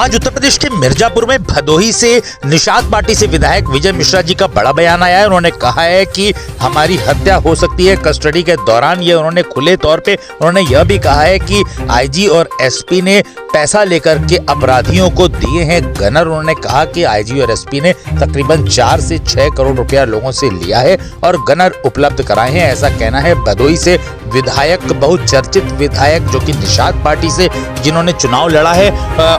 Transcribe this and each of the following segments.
आज उत्तर प्रदेश के मिर्जापुर में भदोही से निषाद पार्टी से विधायक विजय मिश्रा जी का बड़ा बयान आया है। उन्होंने कहा है कि हमारी हत्या हो सकती है कस्टडी के दौरान। ये उन्होंने खुले तौर पे उन्होंने यह भी कहा है कि आईजी और एसपी ने पैसा लेकर के अपराधियों को दिए हैं गनर। उन्होंने कहा कि आईजी और एसपी ने तकरीबन 4 से 6 करोड़ रुपया लोगों से लिया है और गनर उपलब्ध कराए हैं, ऐसा कहना है भदोही से विधायक, बहुत चर्चित विधायक जो कि निषाद पार्टी से जिन्होंने चुनाव लड़ा है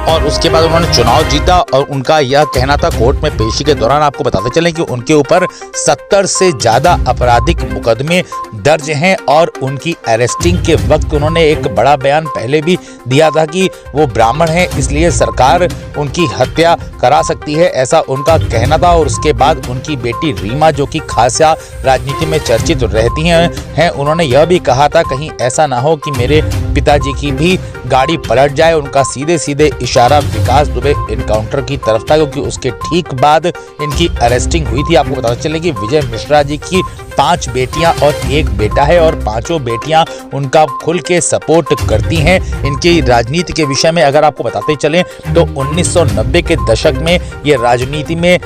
और उसके बाद उन्होंने चुनाव जीता। और उनका यह कहना था कोर्ट में पेशी के दौरान, आपको बताते चलें कि उनके ऊपर 70 से ज्यादा आपराधिक मुकदमे दर्ज हैं और उनकी अरेस्टिंग के वक्त उन्होंने एक बड़ा बयान पहले भी दिया था कि वो ब्राह्मण हैं, इसलिए सरकार उनकी हत्या करा सकती है, ऐसा उनका कहना था। और उसके बाद उनकी बेटी रीमा जो कि खासा राजनीति में चर्चित रहती हैं, उन्होंने यह भी कहा था कहीं ऐसा ना हो कि मेरे पिताजी की भी गाड़ी पलट जाए। उनका सीधे सीधे इशारा विकास दुबे इनकाउंटर की तरफ था, क्योंकि उसके ठीक बाद इनकी अरेस्टिंग हुई थी। आपको बताते चले कि विजय मिश्रा जी की 5 बेटियां और 1 बेटा है और 5 बेटियां उनका खुल के सपोर्ट करती हैं। इनकी राजनीति के विषय में अगर आपको बताते चलें तो 1990 के दशक में ये राजनीति में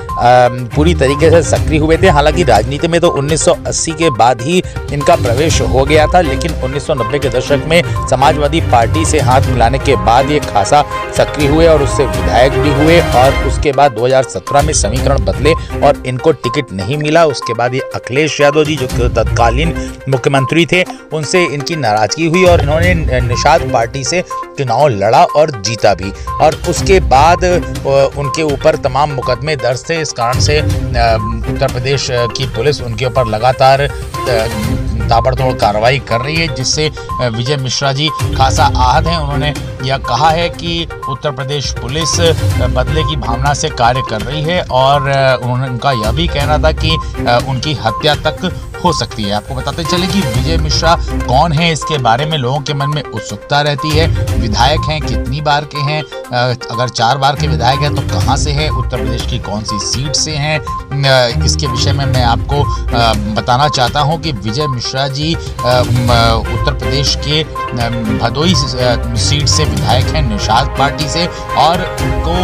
पूरी तरीके से सक्रिय हुए थे। हालांकि राजनीति में तो 1980 के बाद ही इनका प्रवेश हो गया था, लेकिन 1990 के दशक में समाजवादी पार्टी से हाथ मिलाने के बाद ये खासा सक्रिय हुए और उससे विधायक भी हुए। और उसके बाद 2017 में समीकरण बदले और इनको टिकट नहीं मिला। उसके बाद ये अखिलेश यादव जी जो तत्कालीन मुख्यमंत्री थे, उनसे इनकी नाराजगी हुई और इन्होंने निषाद पार्टी से चुनाव लड़ा और जीता भी। और उसके बाद उनके ऊपर तमाम मुकदमे दर्ज थे। इस कारण से उत्तर प्रदेश की पुलिस उनके ऊपर लगातार ताबड़तोड़ कार्रवाई कर रही है, जिससे विजय मिश्रा जी खासा आहत हैं। उन्होंने यह कहा है कि उत्तर प्रदेश पुलिस बदले की भावना से कार्य कर रही है और उनका यह भी कहना था कि उनकी हत्या तक हो सकती है। आपको बताते चले कि विजय मिश्रा कौन है, इसके बारे में लोगों के मन में उत्सुकता रहती है। विधायक हैं, कितनी बार के हैं, अगर 4 बार के विधायक हैं तो कहां से हैं, उत्तर प्रदेश की कौन सी सीट से हैं, इसके विषय में मैं आपको बताना चाहता हूं कि विजय मिश्रा जी उत्तर प्रदेश के भदोही सीट से विधायक हैं निषाद पार्टी से। और उनको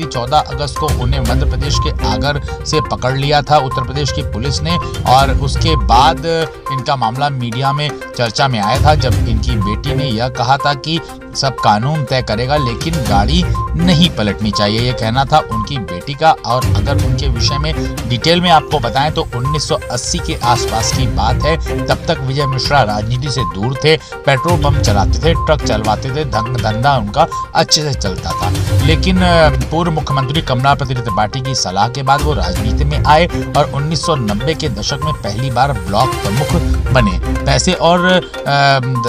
14 अगस्त को उन्हें मध्य प्रदेश के आगर से पकड़ लिया था उत्तर प्रदेश की पुलिस ने। और उसके बाद इनका मामला मीडिया में चर्चा में आया था, जब इनकी बेटी ने यह कहा था कि सब कानून तय करेगा लेकिन गाड़ी नहीं पलटनी चाहिए, ये कहना था उनकी बेटी का। और अगर उनके विषय में डिटेल में आपको बताएं तो 1980 के आसपास की बात है। तब तक विजय मिश्रा राजनीति से दूर थे, पेट्रोल पंप चलाते थे, ट्रक चलवाते थे, धंधा उनका अच्छे से चलता था। लेकिन पूर्व मुख्यमंत्री कमलापति त्रिपाठी की सलाह के बाद वो राजनीति में आए और 1990 के दशक में पहली बार ब्लॉक प्रमुख बने। पैसे और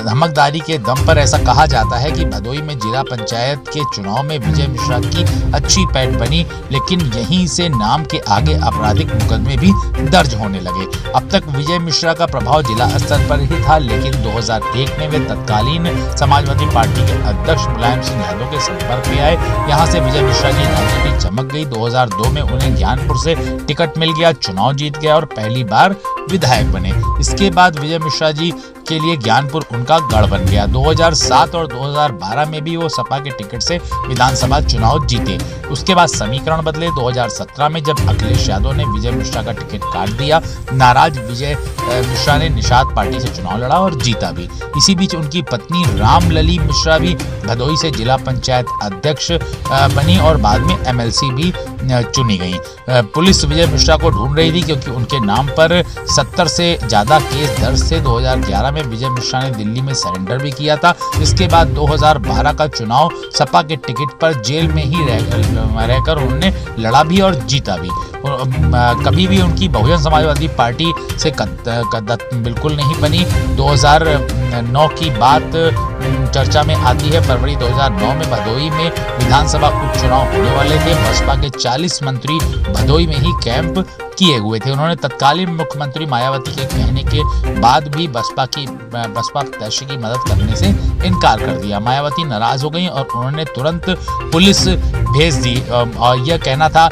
धमकदारी के दम पर ऐसा कहा जाता है कि भदोही में जिला पंचायत के चुनाव में विजय मिश्रा की अच्छी पैठ बनी, लेकिन यहीं से नाम के आगे आपराधिक मुकदमे भी दर्ज होने लगे। अब तक विजय मिश्रा का प्रभाव जिला स्तर पर ही था, लेकिन 2001 में वे तत्कालीन समाजवादी पार्टी के अध्यक्ष मुलायम सिंह यादव के संपर्क में आए। यहां से विजय मिश्रा की राजनीति चमक गई। 2002 में उन्हें ज्ञानपुर से टिकट मिल गया, चुनाव जीत गया और पहली बार विधायक बने। इसके बाद विजय मिश्रा जी के लिए ज्ञानपुर उनका गढ़ बन गया। 2007 और 2012 में भी वो सपा के टिकट से विधानसभा चुनाव जीते। उसके बाद समीकरण बदले। 2017 में जब अखिलेश यादव ने विजय मिश्रा का टिकट काट दिया, नाराज विजय मिश्रा ने निषाद पार्टी से चुनाव लड़ा और जीता भी। इसी बीच उनकी पत्नी रामलली मिश्रा भी भदोही से जिला पंचायत अध्यक्ष बनी और बाद में एमएलसी भी चुनी गई। पुलिस विजय मिश्रा को ढूंढ रही थी क्योंकि उनके नाम पर 70 से ज्यादा केस दर्ज थे। 2011 में विजय मिश्रा ने दिल्ली में सरेंडर भी किया था। इसके बाद 2012 का चुनाव सपा के टिकट पर जेल में ही रहकर उन्होंने लड़ा भी और जीता भी। कभी भी उनकी बहुजन समाजवादी पार्टी से बिल्कुल नहीं बनी। 2009 की बात चर्चा में आती है। फरवरी 2009 में भदोही में विधानसभा उपचुनाव होने वाले थे। बसपा के 40 मंत्री भदोही में ही कैंप किए हुए थे। उन्होंने तत्कालीन मुख्यमंत्री मायावती के कहने के बाद भी बसपा प्रत्याशी की मदद करने से इनकार कर दिया। मायावती नाराज हो गई और उन्होंने तुरंत पुलिस भेज दी। और यह कहना था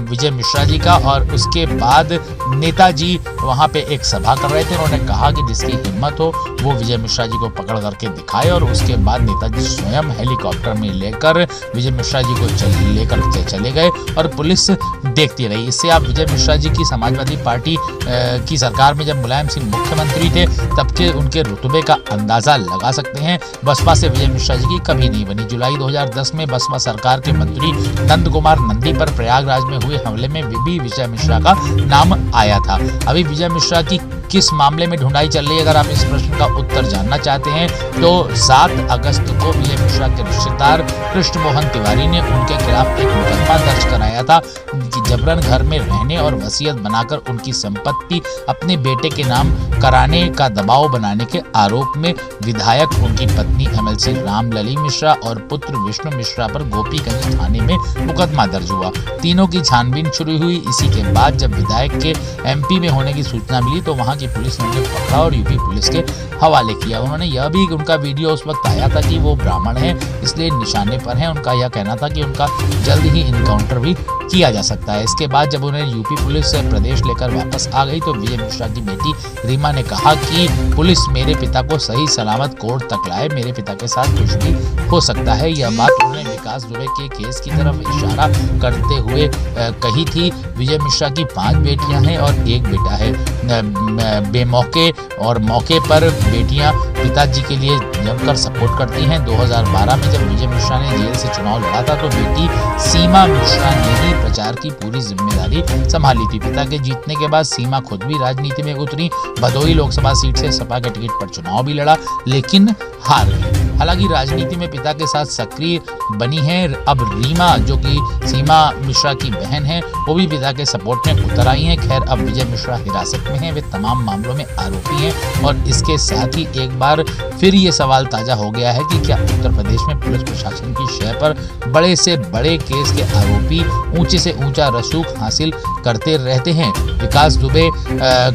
विजय मिश्रा जी का। और उसके बाद नेताजी वहां पे एक सभा कर रहे थे। उन्होंने कहा कि जिसकी हिम्मत हो वो विजय मिश्रा जी को पकड़ करके दिखाए। और उसके बाद नेताजी स्वयं हेलीकॉप्टर में लेकर विजय मिश्रा जी को लेकर चले गए और पुलिस देखती रही। इससे आप विजय मिश्रा जी की समाजवादी पार्टी की सरकार में जब मुलायम सिंह मुख्यमंत्री थे तब के उनके रुतबे का अंदाजा लगा सकते हैं। बसपा से विजय मिश्रा जी की कभी नहीं बनी। जुलाई 2010 में बसपा सरकार के मंत्री नंद कुमार नंदी पर प्रयागराज में हुए हमले में भी विजय मिश्रा का नाम आया था। अभी विजय मिश्रा की किस मामले में ढूंढाई चल रही है, अगर आप इस प्रश्न का उत्तर जानना चाहते हैं तो 7 अगस्त को विजय मिश्रा के रिश्तेदार कृष्ण मोहन तिवारी ने उनके खिलाफ एक मुकदमा दर्ज कराया था कि जबरन घर में रहने और वसीयत बनाकर उनकी संपत्ति अपने बेटे के नाम कराने का दबाव बनाने के आरोप में विधायक, उनकी पत्नी MLC रामलली मिश्रा और पुत्र विष्णु मिश्रा पर गोपीगंज थाने में मुकदमा दर्ज हुआ। तीनों की छानबीन शुरू हुई। इसी के बाद जब विधायक के MP में होने की सूचना मिली तो वहां की पुलिस ने उन्हें पकड़ा और यूपी पुलिस के हवाले किया। उन्होंने यह भी, उनका वीडियो उस वक्त आया था कि वो ब्राह्मण हैं इसलिए निशाने पर हैं। उनका यह कहना था कि उनका जल्द ही इनकाउंटर भी किया जा सकता है। इसके बाद जब उन्हें यूपी पुलिस से प्रदेश लेकर वापस आ गई तो विजय मिश्रा की बेटी रीमा ने कहा कि पुलिस मेरे पिता को सही सलामत कोर्ट तक लाए, मेरे पिता के साथ कुछ भी हो सकता है। यह बात उन्होंने विकास दुबे के केस की तरफ इशारा करते हुए कही थी। विजय मिश्रा की 5 बेटियां हैं और 1 बेटा है। बेमौके और मौके पर बेटियां पिताजी के लिए जमकर सपोर्ट करती हैं। 2012 में जब विजय मिश्रा ने जेल से चुनाव लड़ा था तो बेटी सीमा मिश्रा ने ही प्रचार की पूरी जिम्मेदारी संभाली थी। पिता के जीतने के बाद सीमा खुद भी राजनीति में उतरी। भदोही लोकसभा सीट से सपा के टिकट पर चुनाव भी लड़ा लेकिन हार गई। हालांकि राजनीति में पिता के साथ सक्रिय बनी है। अब रीमा जो कि सीमा मिश्रा की बहन है वो भी पिता के सपोर्ट में उतर आई हैं। खैर अब विजय मिश्रा हिरासत में हैं, वे तमाम मामलों में आरोपी हैं। और इसके साथ ही एक बार फिर ये सवाल ताजा हो गया है कि क्या उत्तर प्रदेश में पुलिस प्रशासन की शय पर बड़े से बड़े केस के आरोपी ऊंचे से ऊंचा रसूख हासिल करते रहते हैं। विकास दुबे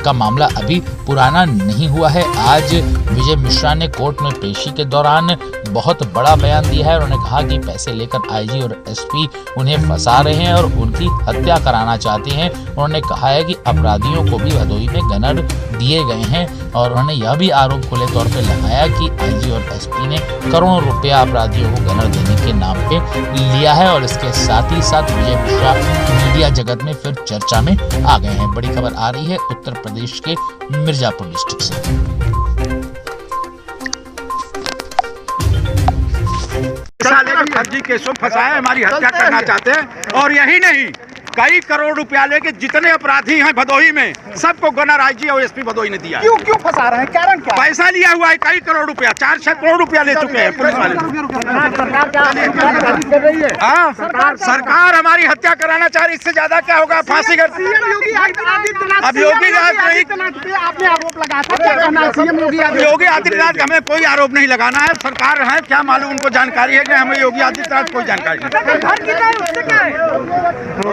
का मामला अभी पुराना नहीं हुआ है। आज विजय मिश्रा ने कोर्ट में पेशी के दौरान बहुत बड़ा बयान दिया है। उन्होंने कहा कि पैसे लेकर IG और SP उन्हें फंसा रहे हैं और उनकी हत्या कराना चाहते हैं। उन्होंने कहा है कि अपराधियों को भी भदोही में गनर दिए गए हैं। और उन्होंने यह भी आरोप खुले तौर पर लगाया कि IG और SP ने करोड़ों रुपया अपराधियों को गनर देने के नाम पे लिया है। और इसके साथ ही साथ विजय मिश्रा मीडिया जगत में फिर चर्चा में आ गए हैं। बड़ी खबर आ रही है उत्तर प्रदेश के मिर्जापुर डिस्ट्रिक्ट से। फर्जी केसों फंसाए, हमारी हत्या करना चाहते हैं। और यही नहीं, कई करोड़ रुपया लेके जितने अपराधी हैं भदोही में सबको गनर IG और SP भदोही ने दिया। क्यों फंसा रहे हैं? कारण क्या? पैसा लिया हुआ है, कई करोड़ रुपया, 4-6 करोड़ रुपया ले चुके हैं पुलिस वाले। सरकार हमारी हत्या कराना चाह रही, इससे ज्यादा क्या होगा? फांसी कर। अब योगी आदित्यनाथ हमें कोई आरोप नहीं लगाना है। सरकार है, क्या मालूम उनको जानकारी है कि हमें योगी आदित्यनाथ कोई जानकारी नहीं।